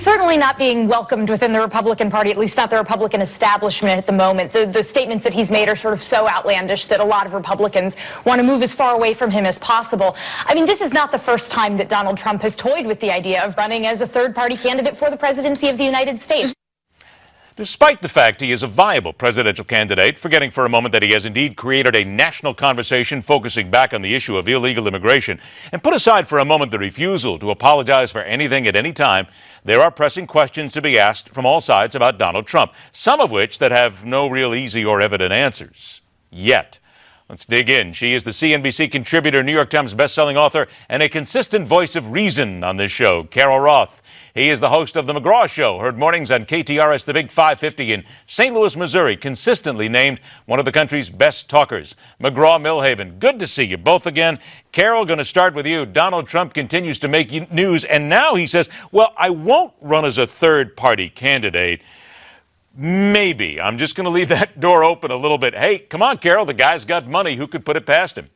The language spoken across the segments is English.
certainly not being welcomed within the Republican Party, at least not the Republican establishment at the moment. The statements that he's made are sort of so outlandish that a lot of Republicans want to move as far away from him as possible. I mean, this is not the first time that Donald Trump has toyed with the idea of running as a third-party candidate for the presidency of the United States. Despite the fact he is a viable presidential candidate, forgetting for a moment that he has indeed created a national conversation focusing back on the issue of illegal immigration, and put aside for a moment the refusal to apologize for anything at any time, there are pressing questions to be asked from all sides about Donald Trump, some of which that have no real easy or evident answers. Yet. Let's dig in. She is the CNBC contributor, New York Times bestselling author, and a consistent voice of reason on this show, Carol Roth. He is the host of The McGraw Show, heard mornings on KTRS, the Big 550 in St. Louis, Missouri, consistently named one of the country's best talkers. McGraw Milhaven, good to see you both again. Carol, going to start with you. Donald Trump continues to make news, and now he says, well, I won't run as a third-party candidate. Maybe. I'm just going to leave that door open a little bit. Hey, come on, Carol, the guy's got money. Who could put it past him?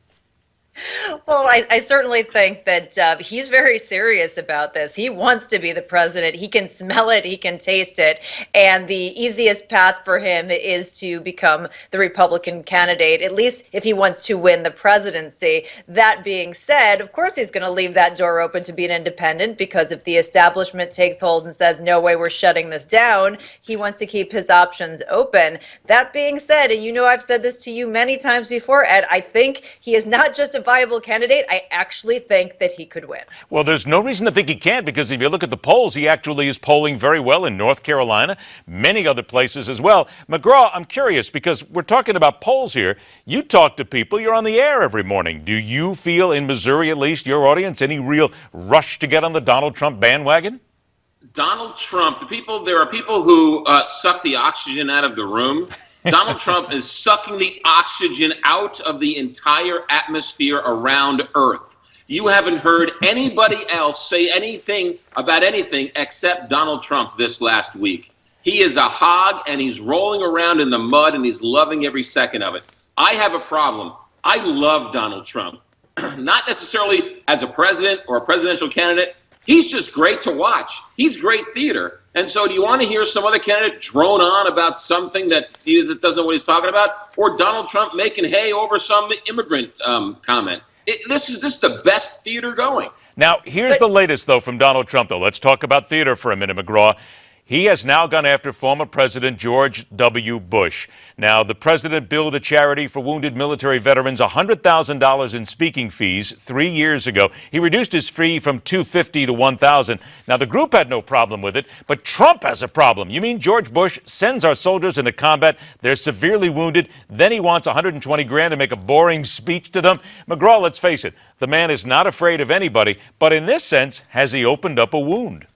Well, I certainly think that he's very serious about this. He wants to be the president. He can smell it. He can taste it. And the easiest path for him is to become the Republican candidate, at least if he wants to win the presidency. That being said, of course, he's going to leave that door open to be an independent, because if the establishment takes hold and says, no way, we're shutting this down, he wants to keep his options open. That being said, and you know I've said this to you many times before, Ed, I think he is not just a viable candidate. I actually think that he could win. Well, there's no reason to think he can't, because if you look at the polls, he actually is polling very well in North Carolina, many other places as well. McGraw, I'm curious, because we're talking about polls here. You talk to people. You're on the air every morning. Do you feel, in Missouri at least, your audience, any real rush to get on the Donald Trump bandwagon? Donald Trump, there are people who suck the oxygen out of the room. Donald Trump is sucking the oxygen out of the entire atmosphere around Earth. You haven't heard anybody else say anything about anything except Donald Trump this last week. He is a hog, and he's rolling around in the mud, and he's loving every second of it. I have a problem. I love Donald Trump. Not necessarily as a president or a presidential candidate. He's just great to watch. He's great theater. And so do you want to hear some other candidate drone on about something that doesn't know what he's talking about? Or Donald Trump making hay over some immigrant comment? This is the best theater going. Now, here's the latest, though, from Donald Trump, though. Let's talk about theater for a minute, McGraw. He has now gone after former President George W. Bush. Now, the president billed a charity for wounded military veterans $100,000 in speaking fees 3 years ago. He reduced his fee from $250 to $1,000. Now, the group had no problem with it, but Trump has a problem. You mean George Bush sends our soldiers into combat, they're severely wounded, then he wants $120,000 to make a boring speech to them? McGraw, let's face it, the man is not afraid of anybody, but in this sense, has he opened up a wound?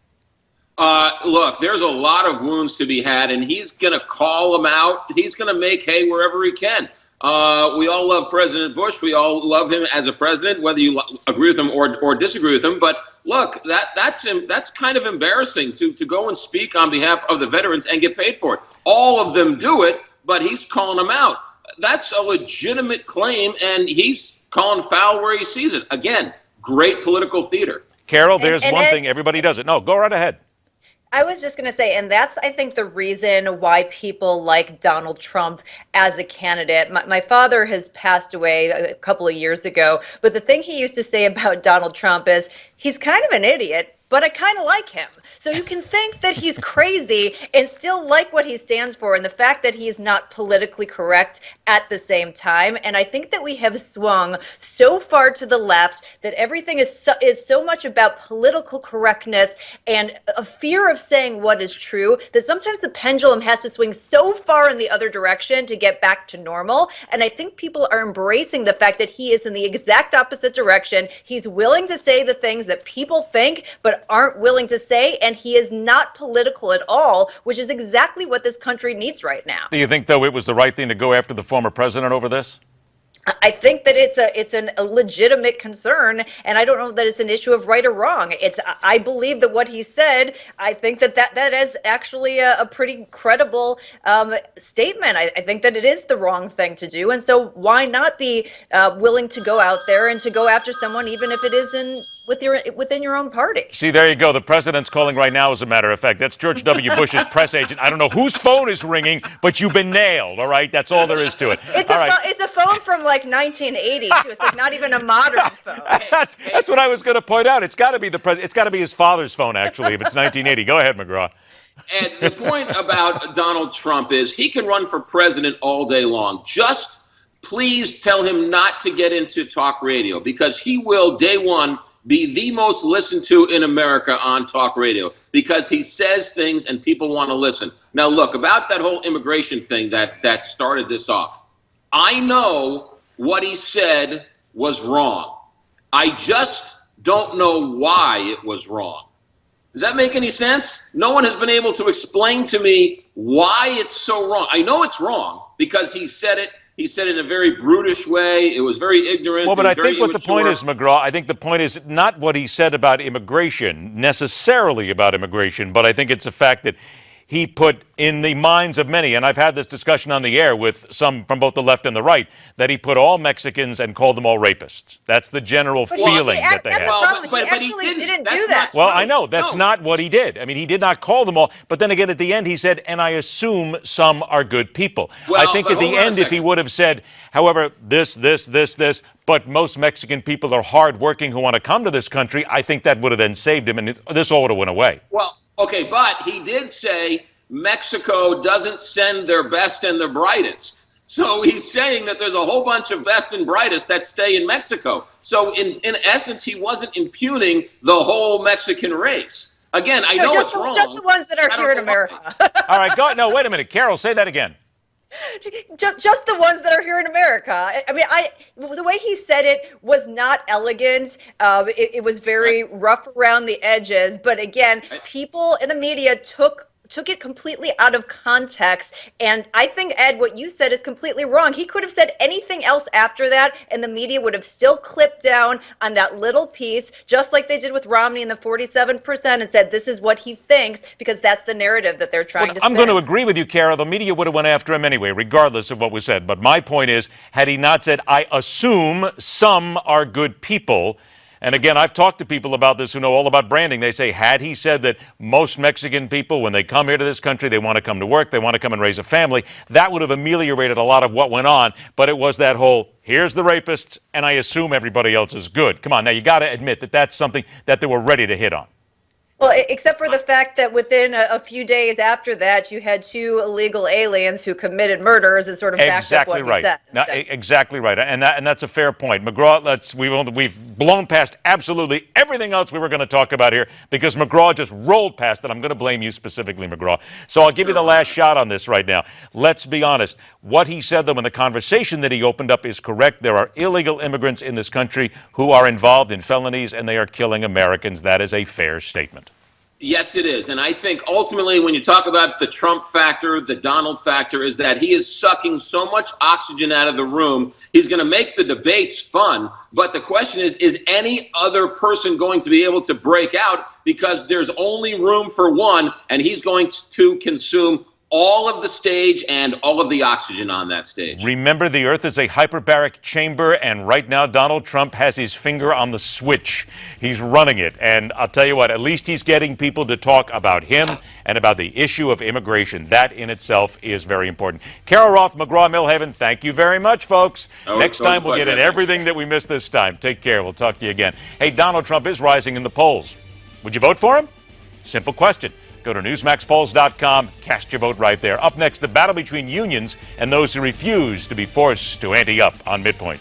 Look, there's a lot of wounds to be had, and he's going to call them out. He's going to make hay wherever he can. We all love President Bush. We all love him as a president, whether you agree with him or disagree with him. But look, that's kind of embarrassing to go and speak on behalf of the veterans and get paid for it. All of them do it, but he's calling them out. That's a legitimate claim, and he's calling foul where he sees it. Again, great political theater. Carol, there's one thing everybody does it. No, go right ahead. I was just going to say, and that's, I think, the reason why people like Donald Trump as a candidate. My father has passed away a couple of years ago, but the thing he used to say about Donald Trump is he's kind of an idiot, but I kind of like him. So you can think that he's crazy and still like what he stands for, and the fact that he's not politically correct at the same time. And I think that we have swung so far to the left that everything is so much about political correctness and a fear of saying what is true that sometimes the pendulum has to swing so far in the other direction to get back to normal. And I think people are embracing the fact that he is in the exact opposite direction. He's willing to say the things that people think but aren't willing to say, and he is not political at all, which is exactly what this country needs right now. Do you think, though, it was the right thing to go after the former president over this? I think that it's a legitimate concern, and I don't know that it's an issue of right or wrong. I believe that what he said, I think that is actually a pretty credible statement. I think that it is the wrong thing to do, and so why not be willing to go out there and to go after someone, even if it isn't within your own party. See, there you go. The president's calling right now, as a matter of fact. That's George W. Bush's press agent. I don't know whose phone is ringing, but you've been nailed, all right? That's all there is to it. It's a phone from like 1980, too. It's like not even a modern phone. That's what I was going to point out. It's got to be it's got to be his father's phone, actually, if it's 1980. Go ahead, McGraw. And the point about Donald Trump is he can run for president all day long. Just please tell him not to get into talk radio, because he will, day one, be the most listened to in America on talk radio, because he says things and people want to listen. Now, look, about that whole immigration thing that started this off, I know what he said was wrong. I just don't know why it was wrong. Does that make any sense? No one has been able to explain to me why it's so wrong. I know it's wrong because he said it. He said it in a very brutish way. It was very ignorant. Well, but I think what immature. the point is, McGraw, I think the point is not what he said about immigration, necessarily about immigration, but I think it's a fact that he put in the minds of many, and I've had this discussion on the air with some from both the left and the right, that he put all Mexicans and called them all rapists. That's the general feeling that they had. But he didn't do that. Well, I know that's not what he did. I mean, he did not call them all. But then again, at the end, he said, and I assume some are good people. Well, I think at the end, if he would have said, however, this, but most Mexican people are hardworking who want to come to this country, I think that would have then saved him, and this all would have went away. Well, okay, but he did say Mexico doesn't send their best and their brightest. So he's saying that there's a whole bunch of best and brightest that stay in Mexico. So in essence, he wasn't impugning the whole Mexican race. Again, I know it's wrong. Just the ones that are here in America. All right, go. No, wait a minute. Carol, say that again. Just the ones that are here in America. I mean, the way he said it was not elegant. It was very rough around the edges. But again, people in the media took it completely out of context. And I think, Ed, what you said is completely wrong. He could have said anything else after that, and the media would have still clipped down on that little piece, just like they did with Romney and the 47%, and said this is what he thinks, because that's the narrative that they're trying to spin. I'm going to agree with you, Carol. The media would have went after him anyway, regardless of what was said. But my point is, had he not said, I assume some are good people. And again, I've talked to people about this who know all about branding. They say, had he said that most Mexican people, when they come here to this country, they want to come to work, they want to come and raise a family, that would have ameliorated a lot of what went on. But it was that whole, here's the rapists, and I assume everybody else is good. Come on, now you got to admit that that's something that they were ready to hit on. Well, except for the fact that within a few days after that, you had 2 illegal aliens who committed murders and sort of backed up what he said. Now, exactly right. And that's a fair point. McGraw, we've blown past absolutely everything else we were going to talk about here because McGraw just rolled past it. I'm going to blame you specifically, McGraw. So I'll give you the last shot on this right now. Let's be honest. What he said, though, in the conversation that he opened up is correct. There are illegal immigrants in this country who are involved in felonies, and they are killing Americans. That is a fair statement. Yes, it is. And I think ultimately when you talk about the Trump factor, the Donald factor, is that he is sucking so much oxygen out of the room. He's going to make the debates fun. But the question is any other person going to be able to break out? Because there's only room for one, and he's going to consume all of the stage and all of the oxygen on that stage. Remember, the earth is a hyperbaric chamber, and right now Donald Trump has his finger on the switch. He's running it, and I'll tell you what, at least he's getting people to talk about him and about the issue of immigration. That in itself is very important. Carol Roth, McGraw Milhaven, thank you very much, folks. Next time we'll get in everything that we missed this time. Take care. We'll talk to you again. Hey, Donald Trump is rising in the polls. Would you vote for him? Simple question. Go to NewsmaxPolls.com, cast your vote right there. Up next, the battle between unions and those who refuse to be forced to ante up on MidPoint.